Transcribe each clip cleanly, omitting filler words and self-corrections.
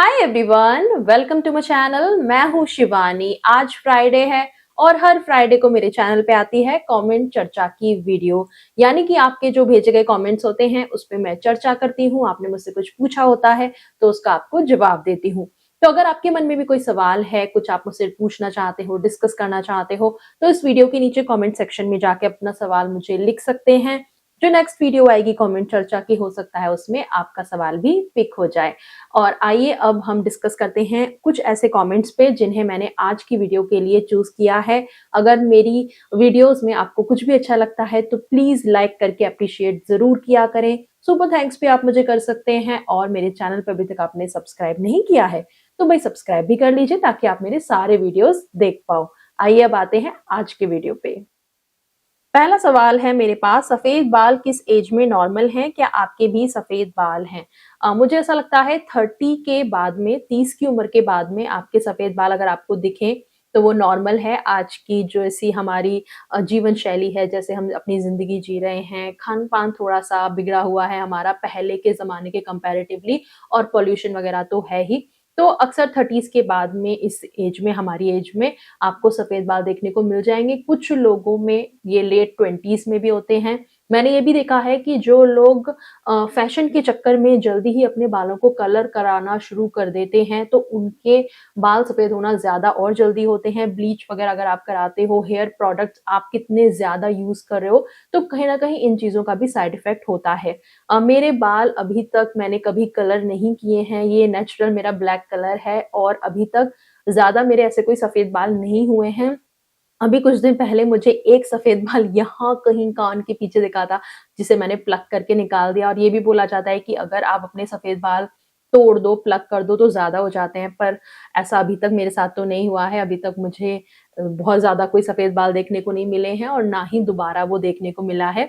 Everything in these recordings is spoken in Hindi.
Hi everyone, welcome to my channel. मैं हूँ शिवानी। आज फ्राइडे है और हर फ्राइडे को मेरे चैनल पे आती है कमेंट चर्चा की वीडियो। यानी कि आपके जो भेजे गए कमेंट्स होते हैं उस पे मैं चर्चा करती हूँ। आपने मुझसे कुछ पूछा होता है तो उसका आपको जवाब देती हूँ। तो अगर आपके मन में भी कोई सवाल है, कुछ आप मुझसे पूछना चाहते हो, डिस्कस करना चाहते हो, तो इस वीडियो के नीचे कमेंट सेक्शन में जाके अपना सवाल मुझे लिख सकते हैं। जो नेक्स्ट वीडियो आएगी कमेंट चर्चा की, हो सकता है उसमें आपका सवाल भी पिक हो जाए। और आइए अब हम डिस्कस करते हैं कुछ ऐसे कमेंट्स पे जिन्हें मैंने आज की वीडियो के लिए चूज किया है। अगर मेरी वीडियोस में आपको कुछ भी अच्छा लगता है तो प्लीज लाइक करके अप्रिशिएट जरूर किया करें। सुपर थैंक्स भी आप मुझे कर सकते हैं। और मेरे चैनल पर अभी तक आपने सब्सक्राइब नहीं किया है तो भाई सब्सक्राइब भी कर लीजिए ताकि आप मेरे सारे वीडियोस देख पाओ। आइए अब आते हैं आज के वीडियो पे। पहला सवाल है मेरे पास, सफेद बाल किस एज में नॉर्मल हैं? क्या आपके भी सफेद बाल हैं? मुझे ऐसा लगता है 30 के बाद में, 30 की उम्र के बाद में आपके सफेद बाल अगर आपको दिखें तो वो नॉर्मल है। आज की जो ऐसी हमारी जीवन शैली है, जैसे हम अपनी जिंदगी जी रहे हैं, खान पान थोड़ा सा बिगड़ा हुआ है हमारा पहले के जमाने के कंपैरेटिवली, और पॉल्यूशन वगैरह तो है ही। तो अक्सर 30 के बाद में, इस एज में, हमारी एज में आपको सफेद बाल देखने को मिल जाएंगे। कुछ लोगों में ये लेट 20s में भी होते हैं। मैंने ये भी देखा है कि जो लोग फैशन के चक्कर में जल्दी ही अपने बालों को कलर कराना शुरू कर देते हैं तो उनके बाल सफेद होना ज्यादा और जल्दी होते हैं। ब्लीच वगैरह अगर आप कराते हो, हेयर प्रोडक्ट्स आप कितने ज्यादा यूज कर रहे हो, तो कहीं ना कहीं इन चीजों का भी साइड इफेक्ट होता है। मेरे बाल अभी तक मैंने कभी कलर नहीं किए हैं। ये नेचुरल मेरा ब्लैक कलर है और अभी तक ज्यादा मेरे ऐसे कोई सफेद बाल नहीं हुए हैं। अभी कुछ दिन पहले मुझे एक सफेद बाल यहाँ कहीं कान के पीछे दिखा था, जिसे मैंने प्लक करके निकाल दिया। और ये भी बोला जाता है कि अगर आप अपने सफेद बाल तोड़ दो, प्लक कर दो, तो ज्यादा हो जाते हैं। पर ऐसा अभी तक मेरे साथ तो नहीं हुआ है। अभी तक मुझे बहुत ज्यादा कोई सफेद बाल देखने को नहीं मिले हैं और ना ही दोबारा वो देखने को मिला है।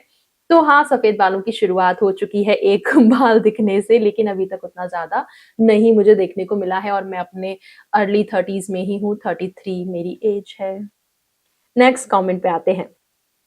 तो हाँ, सफेद बालों की शुरुआत हो चुकी है एक बाल दिखने से, लेकिन अभी तक उतना ज्यादा नहीं मुझे देखने को मिला है। और मैं अपने अर्ली 30s में ही हूँ, 33 मेरी एज है। नेक्स्ट कमेंट पे आते हैं।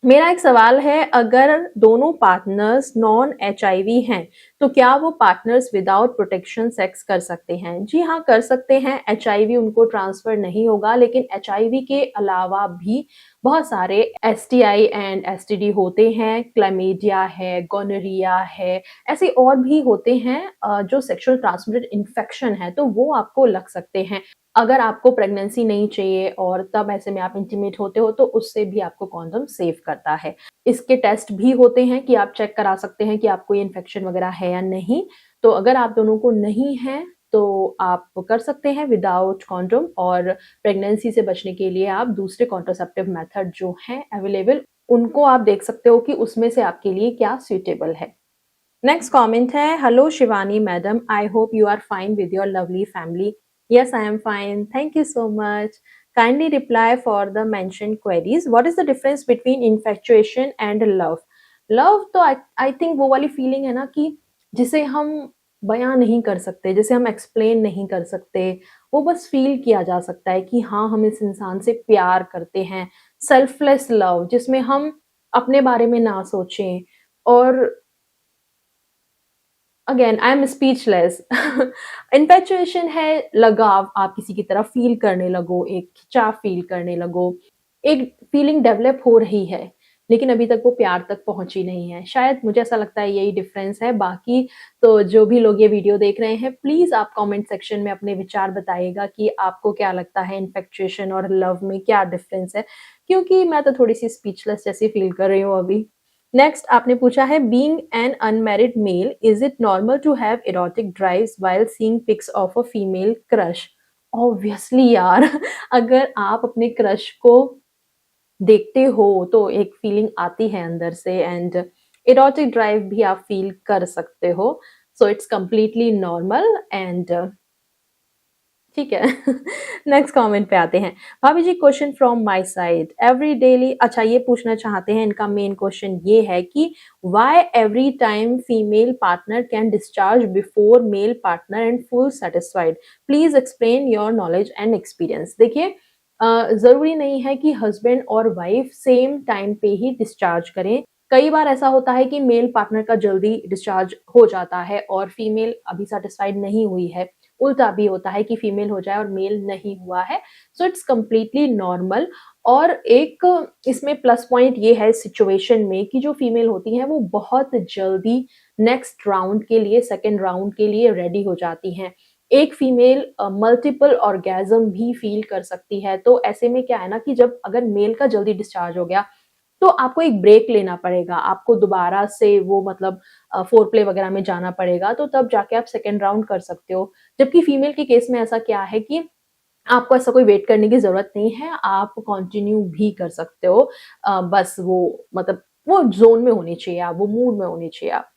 मेरा एक सवाल है, अगर दोनों पार्टनर्स नॉन एचआईवी हैं तो क्या वो पार्टनर्स विदाउट प्रोटेक्शन सेक्स कर सकते हैं? जी हाँ, कर सकते हैं। एचआईवी उनको ट्रांसफर नहीं होगा, लेकिन एचआईवी के अलावा भी बहुत सारे एसटीआई एंड एसटीडी होते हैं। क्लैमिडिया है, गोनोरिया है, ऐसे और भी होते हैं जो सेक्सुअल ट्रांसमिटेड इन्फेक्शन है, तो वो आपको लग सकते हैं। अगर आपको प्रेगनेंसी नहीं चाहिए और तब ऐसे में आप इंटीमेट होते हो तो उससे भी आपको कॉन्डोम सेव करता है। इसके टेस्ट भी होते हैं कि आप चेक करा सकते हैं कि आपको ये इन्फेक्शन वगैरह है या नहीं। तो अगर आप दोनों को नहीं है तो आप कर सकते हैं विदाउट कॉन्डोम। और प्रेगनेंसी से बचने के लिए आप दूसरे कॉन्ट्रासेप्टिव मेथड जो हैं अवेलेबल, उनको आप देख सकते हो कि उसमें से आपके लिए क्या सुइटेबल है। नेक्स्ट कमेंट है, hello Shivani madam, I hope you are fine with your lovely family. Yes, I am fine. Thank you so much. Kindly reply for the mentioned queries. What is the difference between infatuation and love? Love तो I think वो वाली फीलिंग है ना कि जिसे हम बयां नहीं कर सकते, जिसे हम एक्सप्लेन नहीं कर सकते। वो बस फील किया जा सकता है कि हाँ, हम इस इंसान से प्यार करते हैं। सेल्फलेस लव, जिसमें हम अपने बारे में ना सोचें। और again I am speechless. Infatuation है लगाव, आप किसी की तरफ फील करने लगो, एक खिंचाव फील करने लगो, एक फीलिंग डेवलप हो रही है, लेकिन अभी तक वो प्यार तक पहुंची नहीं है। शायद मुझे ऐसा लगता है यही डिफरेंस है। बाकी तो जो भी लोग ये वीडियो देख रहे हैं, प्लीज आप कमेंट सेक्शन में अपने विचार बताइएगा कि आपको क्या लगता है इन्फेक्चुएशन और लव में क्या डिफरेंस है, क्योंकि मैं तो थोड़ी सी स्पीचलेस जैसी फील कर रही हूँ अभी। नेक्स्ट आपने पूछा है, being an unmarried male is it normal to have erotic drives while seeing pics of a female crush? Obviously यार। अगर आप अपने क्रश को देखते हो तो एक फीलिंग आती है अंदर से, एंड इरोटिक ड्राइव भी आप फील कर सकते हो। So it's completely normal and ठीक है। नेक्स्ट कमेंट पे आते हैं। भाभी जी, question from my side, every daily, अच्छा ये पूछना चाहते हैं, इनका मेन क्वेश्चन ये है कि why every time female partner can discharge before male partner and full satisfied, please explain your knowledge and experience. देखिए, जरूरी नहीं है कि हस्बैंड और वाइफ सेम टाइम पे ही डिस्चार्ज करें। कई बार ऐसा होता है कि मेल पार्टनर का जल्दी डिस्चार्ज हो जाता है और फीमेल अभी सेटिस्फाइड नहीं हुई है, उल्टा भी होता है कि फीमेल हो जाए और मेल नहीं हुआ है। सो इट्स कंप्लीटली नॉर्मल। और एक इसमें प्लस पॉइंट ये है सिचुएशन में कि जो फीमेल होती हैं वो बहुत जल्दी नेक्स्ट राउंड के लिए, सेकेंड राउंड के लिए रेडी हो जाती हैं। एक फीमेल मल्टीपल ऑर्गेज़म भी फील कर सकती है। तो ऐसे में क्या है ना कि जब अगर मेल का जल्दी डिस्चार्ज हो गया तो आपको एक ब्रेक लेना पड़ेगा, आपको दोबारा से वो मतलब फोर प्ले वगैरह में जाना पड़ेगा, तो तब जाके आप सेकेंड राउंड कर सकते हो। जबकि फीमेल के केस में ऐसा क्या है कि आपको ऐसा कोई वेट करने की ज़रूरत नहीं है, आप कंटिन्यू भी कर सकते हो। बस वो मतलब वो ज़ोन में होनी चाहिए आप, वो मूड में होनी चाहिए आप।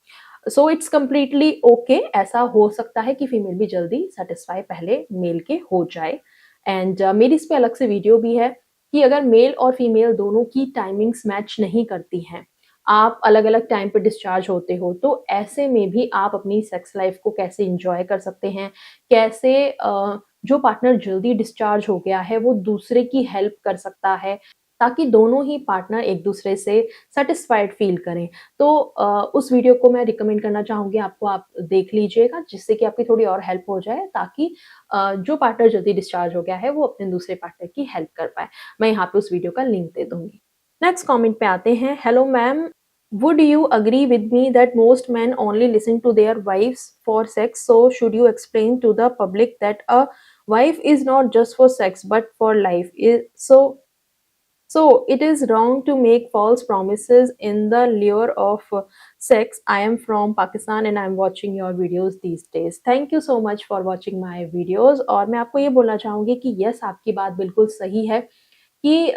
सो इट्स कंप्लीटली ओके, ऐसा हो सकता है कि फीमेल भी जल्दी सैटिस्फाई पहले मेल के हो जाए। एंड मेरी इस पे अलग से वीडियो भी है कि अगर मेल और फीमेल दोनों की टाइमिंग्स मैच नहीं करती हैं, आप अलग-अलग टाइम पे डिस्चार्ज होते हो, तो ऐसे में भी आप अपनी सेक्स लाइफ को कैसे एन्जॉय कर सकते हैं, कैसे जो पार्टनर जल्दी डिस्चार्ज हो गया है, वो दूसरे की हेल्प कर सकता है, ताकि दोनों ही पार्टनर एक-दूसरे से सैटिस्फाइड फ़ील करें। तो उस वीडियो को मैं रिकमेंड करना चाहूँगी आपको, आप देख लीजिएगा, जिससे कि आपकी थोड़ी और हेल्प हो जाए, ताकि जो पार्टनर जल्दी डिस्चार्ज हो गया है, वो अपने दूसरे पार्टनर की हेल्प कर पाए। मैं यहाँ पे उस वीडियो का लिंक दे दूँगी। नेक्स्ट कमेंट पे आते हैं। Hello ma'am, would you agree with me that most men only listen to their wives for sex? So should you explain to the public that a wife is not just for sex but for life? So it is wrong to make false promises in the lure of sex. I am from Pakistan and I am watching your videos these days. Thank you so much for watching my videos. और मैं आपको ये बोलना चाहूँगी कि यस, आपकी बात बिल्कुल सही है कि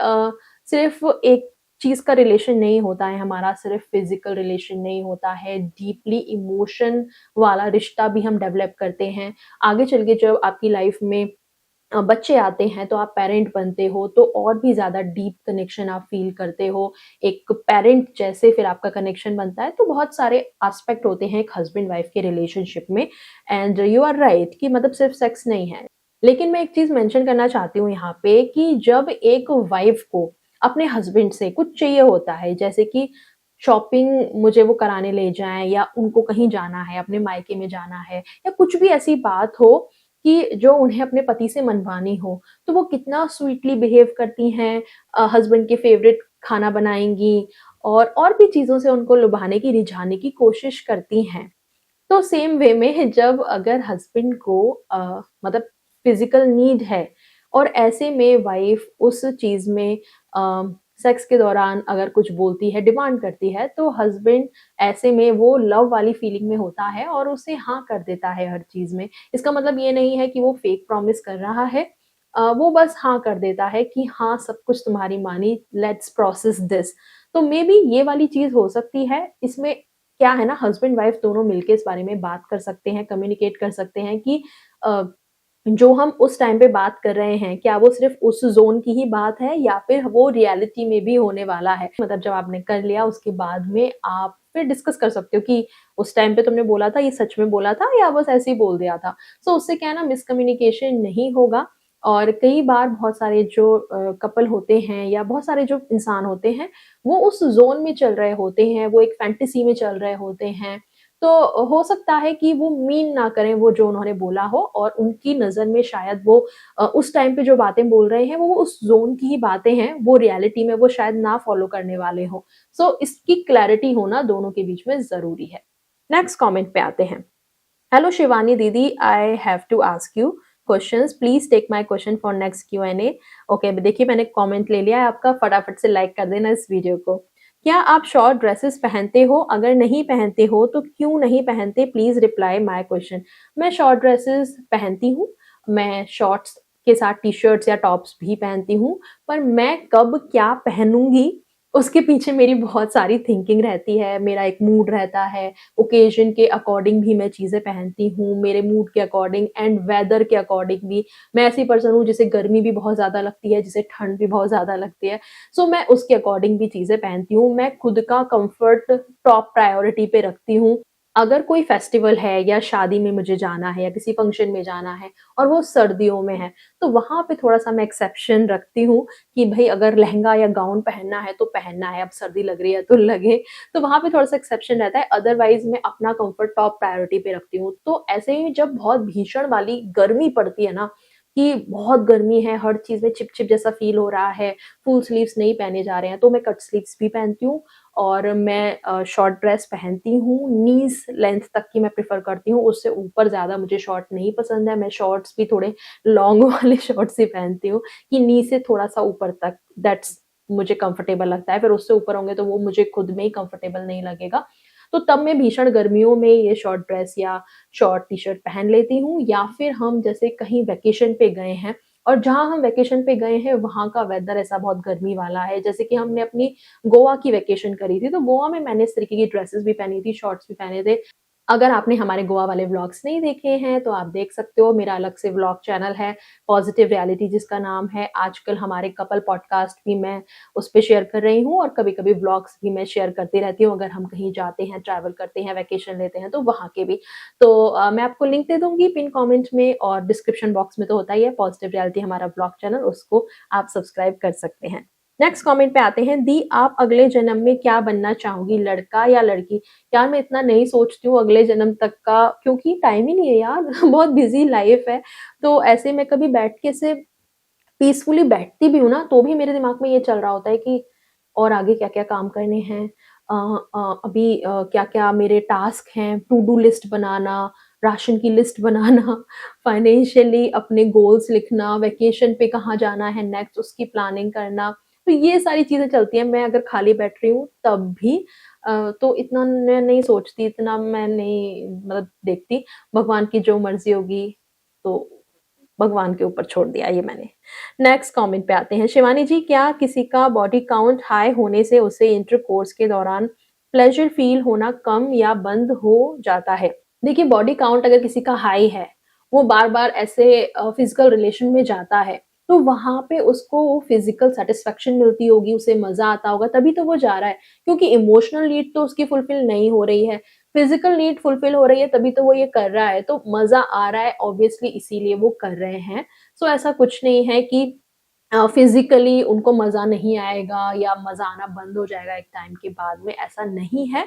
सिर्फ एक चीज़ का रिलेशन नहीं होता है हमारा, सिर्फ फिजिकल रिलेशन नहीं होता है, डीपली इमोशन वाला रिश्ता भी हम डेवलप करते हैं। आगे चल के जब आपकी लाइफ में बच्चे आते हैं तो आप पेरेंट बनते हो, तो और भी ज़्यादा डीप कनेक्शन आप फ़ील करते हो। एक पेरेंट जैसे फिर आपका कनेक्शन बनता है, तो बहुत सारे एस्पेक्ट होते हैं एक हस्बैंड वाइफ के रिलेशनशिप में। एंड यू आर राइट कि मतलब सिर्फ सेक्स नहीं है। लेकिन मैं एक चीज़ मेंशन करना चाहती हूँ यहाँ पे कि जब एक वाइफ को अपने हस्बैंड से कुछ चाहिए होता है, जैसे कि शॉपिंग मुझे वो कराने ले जाएँ, या उनको कहीं जाना है, अपने मायके में जाना है, या कुछ भी ऐसी बात हो कि जो उन्हें अपने पति से मनवानी हो, तो वो कितना स्वीटली बिहेव करती हैं, हस्बैंड के फेवरेट खाना बनाएँगी और भी चीज़ों से उनको लुभाने की, रिझाने की कोशिश करती हैं। तो सेम वे में जब अगर हस्बैंड को मतलब फिजिकल नीड है और ऐसे में वाइफ उस चीज़ में सेक्स के दौरान अगर कुछ बोलती है, डिमांड करती है, तो हस्बैंड ऐसे में वो लव वाली फीलिंग में होता है और उसे हाँ कर देता है हर चीज़ में। इसका मतलब ये नहीं है कि वो फेक प्रॉमिस कर रहा है, वो बस हाँ कर देता है कि हाँ, सब कुछ तुम्हारी मानी, लेट्स प्रोसेस दिस। तो मे बी ये वाली चीज़ हो सकती है। इसमें क्या है ना, हस्बैंड वाइफ दोनों मिलके इस बारे में बात कर सकते हैं, कम्युनिकेट कर सकते हैं कि अ, जो हम उस टाइम पे बात कर रहे हैं, क्या वो सिर्फ़ उस ज़ोन की ही बात है या फिर वो रियलिटी में भी होने वाला है? मतलब जब आपने कर लिया उसके बाद में आप फिर डिस्कस कर सकते हो कि उस टाइम पे तुमने बोला था, ये सच में बोला था या बस ऐसे ही बोल दिया था? सो उससे क्या है ना, मिसकम्युनिकेशन नहीं होगा। और कई बार बहुत सारे जो कपल होते हैं या बहुत सारे जो इंसान होते हैं, वो उस ज़ोन में चल रहे होते हैं, वो एक फैंटेसी में चल रहे होते हैं। तो हो सकता है कि वो मीन ना करें वो जो उन्होंने बोला हो, और उनकी नज़र में शायद वो उस टाइम पे जो बातें बोल रहे हैं वो उस ज़ोन की ही बातें हैं, वो रियलिटी में वो शायद ना फ़ॉलो करने वाले हों। सो इसकी क्लैरिटी होना दोनों के बीच में ज़रूरी है। नेक्स्ट कमेंट पे आते हैं। हेलो शिवानी दीदी, I have to ask you questions, please take my question for next Q&A। Okay, देखिए मैंने कमेंट ले लिया है आपका, फटाफट से लाइक कर देना इस वीडियो को। क्या आप शॉर्ट ड्रेसेस पहनते हो? अगर नहीं पहनते हो तो क्यों नहीं पहनते? Please reply my question. मैं शॉर्ट ड्रेसेस पहनती हूँ, मैं शॉर्ट्स के साथ टी-शर्ट्स या टॉप्स भी पहनती हूँ, पर मैं कब क्या पहनूंगी उसके पीछे मेरी बहुत सारी थिंकिंग रहती है, मेरा एक मूड रहता है, ओकेजन के अकॉर्डिंग भी मैं चीज़ें पहनती हूँ, मेरे मूड के अकॉर्डिंग एंड वेदर के अकॉर्डिंग भी। मैं ऐसी पर्सन हूँ जिसे गर्मी भी बहुत ज़्यादा लगती है, जिसे ठंड भी बहुत ज़्यादा लगती है, सो मैं उसके अकॉर्डिंग भी चीज़ें पहनती हूँ। मैं खुद का कम्फर्ट टॉप प्रायोरिटी पे रखती हूँ। अगर कोई फेस्टिवल है या शादी में मुझे जाना है या किसी फंक्शन में जाना है और वो सर्दियों में है, तो वहाँ पे थोड़ा-सा मैं एक्सेप्शन रखती हूँ कि भई अगर लहंगा या गाउन पहनना है तो पहनना है, अब सर्दी लग रही है तो लगे, तो वहाँ पे थोड़ा-सा एक्सेप्शन रहता है, अदरवाइज़ मैं अपना कम्फर्ट टॉप प्रायोरिटी पे रखती हूँ। तो ऐसे ही जब बहुत भीषण वाली गर्मी पड़ती है ना, कि बहुत गर्मी है, हर चीज़ में चिप-चिप जैसा फ़ील हो रहा है, फुल स्लीव्स नहीं पहने जा रहे हैं, तो मैं कट स्लीव्स भी पहनती हूँ और मैं शॉर्ट ड्रेस पहनती हूँ, नीज़ लेंथ तक की मैं प्रेफ़र करती हूँ, उससे ऊपर ज़्यादा मुझे शॉर्ट नहीं पसंद है, मैं शॉर्ट्स भी थोड़े लॉन्ग वाले शॉर्ट्स ही पहनती हूँ कि नी से थोड़ा-सा ऊपर तक दैट्स मुझे कंफर्टेबल लगता है, फिर उससे ऊपर होंगे तो वो मुझे खुद में ही कंफर्टेबल नहीं लगेगा। तो तब मैं भीषण गर्मियों में ये शॉर्ट ड्रेस या शॉर्ट टी-शर्ट पहन लेती हूँ या फिर हम जैसे कहीं वेकेशन पे गए हैं और जहाँ हम वेकेशन पे गए हैं, वहाँ का वेदर ऐसा बहुत गर्मी वाला है, जैसे कि हमने अपनी गोवा की वेकेशन करी थी, तो गोवा में मैंने इस तरीके की ड्रेसेस भी पहनी थी, शॉर्ट्स भी पहने थे। अगर आपने हमारे गोवा वाले व्लॉग्स नहीं देखे हैं, तो आप देख सकते हो, मेरा अलग से व्लॉग चैनल है, पॉज़िटिव रियलिटी जिसका नाम है। आजकल हमारे कपल पॉडकास्ट भी मैं उस पे शेयर कर रही हूँ और कभी-कभी व्लॉग्स भी मैं शेयर करती रहती हूँ, अगर हम कहीं जाते हैं, ट्रैवल करते हैं, वेकेशन लेते हैं, तो वहाँ के भी। तो मैं आपको लिंक दे दूँगी पिन कमेंट में और डिस्क्रिप्शन बॉक्स में तो होता ही है, पॉज़िटिव रियलिटी हमारा व्लॉग चैनल, उसको आप सब्सक्राइब कर सकते हैं। नेक्स्ट कमेंट पे आते हैं, दी आप अगले जन्म में क्या बनना चाहोगी, लड़का या लड़की? यार मैं इतना नहीं सोचती हूँ अगले जन्म तक का, क्योंकि टाइम ही नहीं है यार बहुत बिजी लाइफ है। तो ऐसे में कभी बैठ के से पीसफुली बैठती भी हूँ ना, तो भी मेरे दिमाग में ये चल रहा होता है कि और आगे क्या-क्या काम करने हैं, अभी क्या-क्या मेरे टास्क हैं, टू डू लिस्ट बनाना, राशन की लिस्ट बनाना, फाइनेंशियली अपने गोल्स लिखना, वेकेशन पे कहाँ जाना है नेक्स्ट उसकी प्लानिंग करना। तो ये सारी चीज़ें चलती हैं, मैं अगर खाली बैठ रही हूँ तब भी तो इतना मैं नहीं सोचती, इतना मैं नहीं मतलब देखती, भगवान की जो मर्ज़ी होगी, तो भगवान के ऊपर छोड़ दिया ये मैंने। नेक्स्ट कमेंट पे आते हैं, शिवानी जी क्या किसी का बॉडी काउंट हाई होने से उसे इंटरकोर्स के दौरान प्लेज़र फ़ील होना कम या बंद हो जाता है? देखिए बॉडी काउंट अगर किसी का हाई है, वो बार-बार ऐसे फिज़िकल रिलेशन में जाता है, तो वहाँ पे उसको फिज़िकल सैटिस्फैक्शन मिलती होगी, उसे मज़ा आता होगा, तभी तो वो जा रहा है, क्योंकि इमोशनल नीड तो उसकी फुलफिल नहीं हो रही है, फिज़िकल नीड फुलफिल हो रही है तभी तो वो ये कर रहा है, तो मज़ा आ रहा है ऑब्वियसली इसीलिए वो कर रहे हैं। सो ऐसा कुछ नहीं है कि फिज़िकली उनको मज़ा नहीं आएगा या मज़ा आना बंद हो जाएगा एक टाइम के बाद में, ऐसा नहीं है।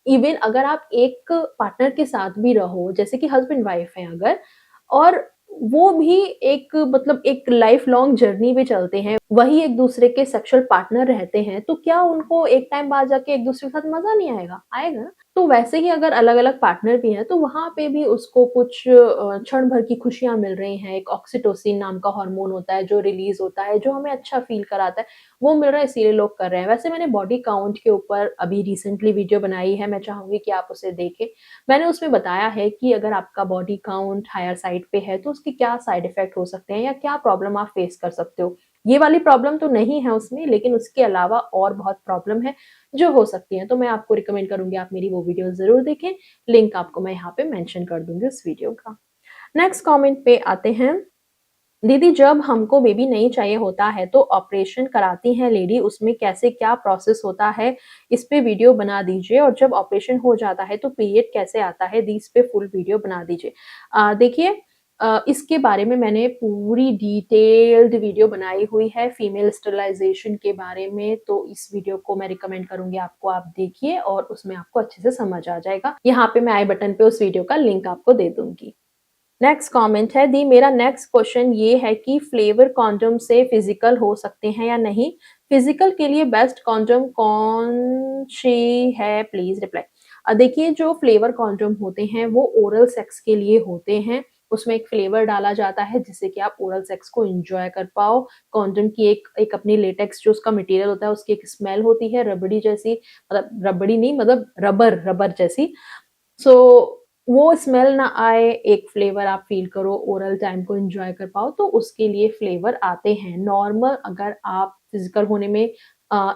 इवन अगर आप एक पार्टनर के साथ भी रहो, जैसे कि हस्बैंड वाइफ हैं अगर, और वो भी एक मतलब एक लाइफ लॉन्ग जर्नी पे चलते हैं, वही एक दूसरे के सेक्सुअल पार्टनर रहते हैं, तो क्या उनको एक टाइम बाद जाके एक दूसरे के साथ मज़ा नहीं आएगा? आएगा ना। तो वैसे ही अगर अलग-अलग पार्टनर भी हैं, तो वहाँ पे भी उसको कुछ क्षण भर की खुशियाँ मिल रही हैं, एक ऑक्सीटोसिन नाम का हार्मोन होता है जो रिलीज़ होता है, जो हमें अच्छा फ़ील कराता है, वो मिल रहा है इसीलिए लोग कर रहे हैं। वैसे मैंने बॉडी काउंट के ऊपर अभी रिसेंटली वीडियो बनाई है, मैं चाहूँगी कि आप उसे देखें। मैंने उसमें बताया है कि अगर आपका बॉडी काउंट हायर साइड पे है, तो उसके क्या साइड इफ़ेक्ट हो सकते हैं या क्या प्रॉब्लम आप फेस कर सकते हो। ये वाली प्रॉब्लम तो नहीं है उसमें, लेकिन उसके अलावा और बहुत प्रॉब्लम है, जो हो सकती हैं। तो मैं आपको रिकमेंड करूँगी आप मेरी वो वीडियो ज़रूर देखें, लिंक आपको मैं यहाँ पे मेंशन कर दूँगी उस वीडियो का। नेक्स्ट कमेंट पे आते हैं, दीदी जब हमको बेबी नहीं चाहिए होता है तो ऑपरेशन कराती हैं लेडी, उसमें कैसे क्या प्रोसेस होता है, इस पे वीडियो बना दीजिए, और जब ऑपरेशन हो जाता है तो पीरियड कैसे आता है, दी इस पे फुल वीडियो बना दीजिए। देखिए इसके बारे में मैंने पूरी डिटेल्ड वीडियो बनाई हुई है फीमेल स्टरलाइजेशन के बारे में, तो इस वीडियो को मैं रिकमेंड करूँगी आपको, आप देखिए और उसमें आपको अच्छे से समझ आ जाएगा। यहाँ पे मैं आई बटन पे उस वीडियो का लिंक आपको दे दूँगी। नेक्स्ट कमेंट है, दी मेरा नेक्स्ट क्वेश्चन ये है कि फ्लेवर कॉन्डोम से फिजिकल हो सकते हैं या नहीं? फिजिकल के लिए बेस्ट कॉन्डोम कौन सी है, प्लीज रिप्लाई। देखिए जो फ्लेवर कॉन्डोम होते हैं वो ओरल सेक्स के लिए होते हैं, उसमें एक फ्लेवर डाला जाता है जिससे कि आप ओरल सेक्स को एंजॉय कर पाओ। कॉन्डोम की एक एक अपनी लेटेक्स जो उसका मटेरियल होता है उसकी एक स्मेल होती है रबड़ी जैसी, मतलब रबड़ी नहीं मतलब रबर रबर जैसी। सो वो स्मेल ना आए, एक फ्लेवर आप फील करो, ओरल टाइम को एंजॉय कर पाओ, तो उसके लिए फ्लेवर आते हैं। नॉर्मल अगर आप फिजिकल होने में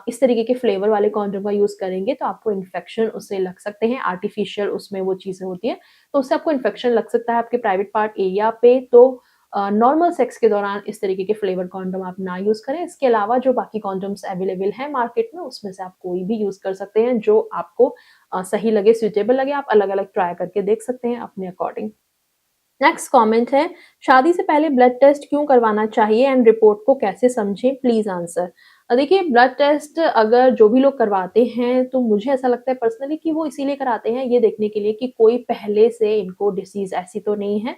इस तरीके के फ्लेवर वाले कॉन्डोम का यूज करेंगे तो आपको इन्फेक्शन उससे लग सकते हैं, आर्टिफिशियल उसमें वो चीजें होती हैं, तो उससे आपको इन्फेक्शन लग सकता है आपके प्राइवेट पार्ट एरिया पे। तो नॉर्मल सेक्स के दौरान इस तरीके के फ्लेवर कॉन्डोम आप ना यूज़ करें। इसके अलावा जो बाकी कॉन्डोम्स अवेलेबल हैं मार्केट में, उसमें से आप कोई भी यूज़ कर सकते हैं जो आपको सही लगे, सूटेबल लगे। आप अलग-अलग ट्राई करके देख सकते हैं अपने अकॉर्डिंग। नेक्स्ट कमेंट है, शादी से पहले ब्लड टेस्ट क्यों करवाना चाहिए एंड रिपोर्ट को कैसे समझें, प्लीज आंसर। देखिए, ब्लड टेस्ट अगर जो भी लोग करवाते हैं तो मुझे ऐसा लगता है पर्सनली कि वो इसीलिए कराते हैं ये देखने के लिए कि कोई पहले से इनको डिसीज ऐसी तो नहीं है,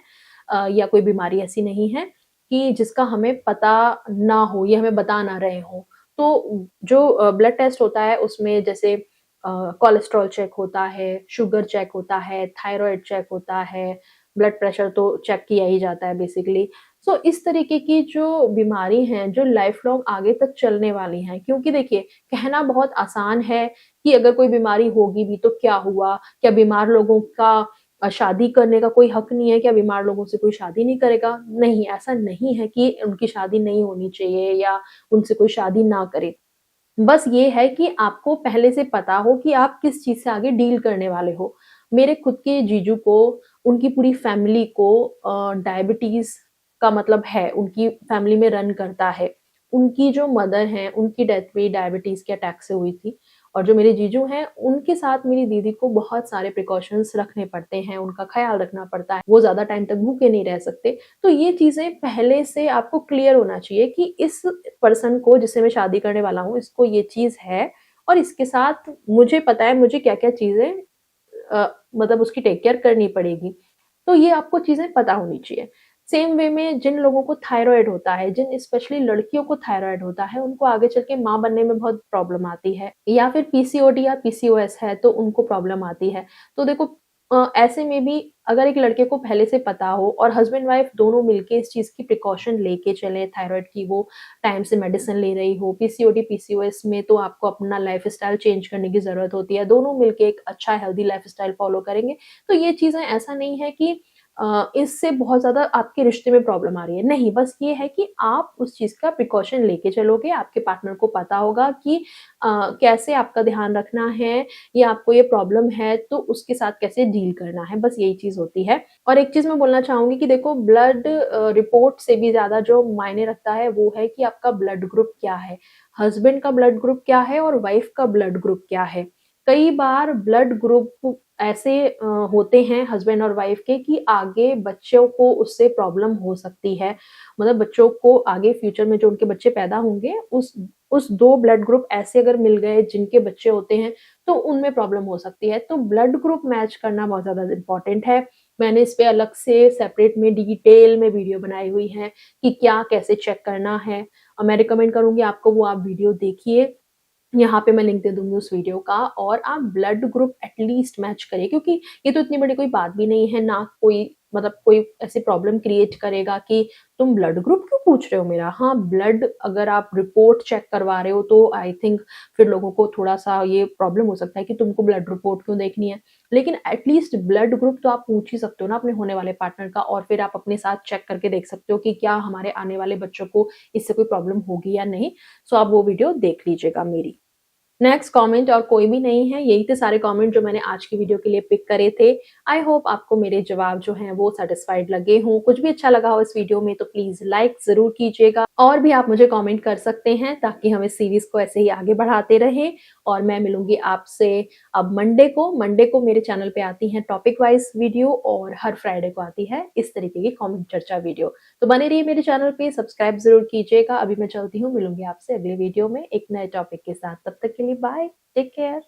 या कोई बीमारी ऐसी नहीं है कि जिसका हमें पता ना हो, ये हमें बता ना रहे हो। तो जो ब्लड टेस्ट होता है उसमें जैसे कोलेस्ट्रॉल चेक होता है, शुगर चेक होता है, थायराइड चेक होता है, ब्लड प्रेशर तो चेक किया ही जाता है बेसिकली। सो इस तरीके की जो बीमारी हैं, जो लाइफ लॉन्ग आगे तक चलने वाली हैं, क्योंकि देखिए, कहना बहुत आसान है कि अगर कोई बीमारी होगी भी तो क्या हुआ? क्या बीमार लोगों का शादी करने का कोई हक नहीं है? क्या बीमार लोगों से कोई शादी नहीं करेगा? नहीं, ऐसा नहीं है कि उनकी शादी नहीं होनी चाहिए या उनसे कोई शादी ना करे। बस ये है कि आपको पहले से पता हो कि आप किस चीज़ से आगे डील करने वाले हो। मेरे खुद के जीजू को, उनकी पूरी फैमिली को डायबिटीज़ का मतलब है, उनकी फैमिली में रन करता है। उनकी जो मदर हैं, उनकी डेथ भी डायबिटीज़ के अटैक से हुई थी और जो मेरे जीजू हैं, उनके साथ मेरी दीदी को बहुत सारे प्रिकॉशंस रखने पड़ते हैं, उनका ख़्याल रखना पड़ता है। वो ज़्यादा टाइम तक भूखे नहीं रह सकते। तो ये चीज़ें पहले से आपको क्लियर होना चाहिए कि इस पर्सन को जिससे मैं शादी करने वाला हूँ, इसको ये चीज़ है और इसके साथ मुझे पता है मुझे क्या-क्या चीज़ें मतलब उसकी टेक केयर करनी पड़ेगी। तो ये आपको चीज़ें पता होनी चाहिए। सेम वे में जिन लोगों को थायरॉइड होता है, जिन स्पेशली लड़कियों को थायरॉइड होता है, उनको आगे चल के माँ बनने में बहुत प्रॉब्लम आती है, या फिर पीसीओडी या पीसीओएस है तो उनको प्रॉब्लम आती है। तो देखो, ऐसे में भी अगर एक लड़के को पहले से पता हो और हस्बैंड वाइफ दोनों मिलके इस चीज़ की प्रिकॉशन लेके चलें, थायरॉइड की वो टाइम से मेडिसिन ले रही हो, पीसीओडी, पीसीओएस में तो आपको अपना लाइफ़स्टाइल चेंज करने की ज़रूरत होती है, दोनों मिलके एक अच्छा हेल्दी लाइफ़स्टाइल फ़ॉलो करेंगे, तो ये चीज़ें ऐसा नहीं है कि इससे बहुत ज़्यादा आपके रिश्ते में प्रॉब्लम आ रही है। नहीं, बस ये है कि आप उस चीज़ का प्रिकॉशन लेके चलोगे, आपके पार्टनर को पता होगा कि कैसे आपका ध्यान रखना है या आपको ये प्रॉब्लम है तो उसके साथ कैसे डील करना है, बस यही चीज़ होती है। और एक चीज़ मैं बोलना चाहूँगी कि देखो, ब्लड रिपोर्ट से भी ज़्यादा जो मायने रखता है वो है कि आपका ब्लड ग्रुप क्या है, हस्बैंड का ब्लड ग्रुप क्या है और वाइफ का ब्लड ग्रुप क्या है। कई बार ब्लड ग्रुप ऐसे होते हैं हस्बैंड और वाइफ के कि आगे बच्चों को उससे प्रॉब्लम हो सकती है। मतलब बच्चों को आगे फ्यूचर में जो उनके बच्चे पैदा होंगे, उस 2 ब्लड ग्रुप ऐसे अगर मिल गए जिनके बच्चे होते हैं, तो उनमें प्रॉब्लम हो सकती है। तो ब्लड ग्रुप मैच करना बहुत ज़्यादा इम्पोर्टेंट है। मैंने इस पे अलग से सेपरेट में डिटेल में वीडियो बनाई हुई है कि क्या कैसे चेक करना है। मैं रिकमेंड करूँगी आपको, वो आप वीडियो देखिए। यहाँ पे मैं लिंक दे दूँगी उस वीडियो का, और आप ब्लड ग्रुप एटलीस्ट मैच करिए, क्योंकि ये तो इतनी बड़ी कोई बात भी नहीं है, ना कोई मतलब कोई ऐसी प्रॉब्लम क्रिएट करेगा कि तुम ब्लड ग्रुप क्यों पूछ रहे हो मेरा? हाँ, ब्लड अगर आप रिपोर्ट चेक करवा रहे हो तो आई थिंक फिर लोगों को थोड़ा-सा ये प्रॉब्लम हो सकता है कि तुमको ब्लड रिपोर्ट क्यों देखनी है? लेकिन एटलीस्ट ब्लड ग्रुप तो आप पूछ ही सकते हो ना अपने होने वाले पार्टनर का, और फिर आप अपने साथ चेक करके देख सकते हो कि क्या हमारे आने वाले बच्चों को इससे कोई प्रॉब्लम होगी या नहीं। सो आप वो वीडियो देख लीजिएगा मेरी। नेक्स्ट कमेंट और कोई भी नहीं है, यही थे सारे कमेंट जो मैंने आज की वीडियो के लिए पिक करे थे। आई होप आपको मेरे जवाब जो हैं वो सैटिस्फाइड लगे हों। कुछ भी अच्छा लगा हो इस वीडियो में तो प्लीज़ लाइक ज़रूर कीजिएगा, और भी आप मुझे कमेंट कर सकते हैं ताकि हम इस सीरीज़ को ऐसे ही आगे बढ़ाते रहें। और मैं मिलूँगी आपसे अब मंडे को मेरे चैनल पे आती हैं टॉपिक वाइज़ वीडियो, और हर फ्राइडे को आती है इस तरीके की कमेंट चर्चा वीडियो। तो बने रहिए मेरे चैनल पे, सब्सक्राइब ज़रूर कीजिएगा। अभी मैं चलती हूँ, मिलूँगी आपसे अगले वीडियो में एक नए टॉपिक के साथ। तब तक के लिए बाय, टेक केयर।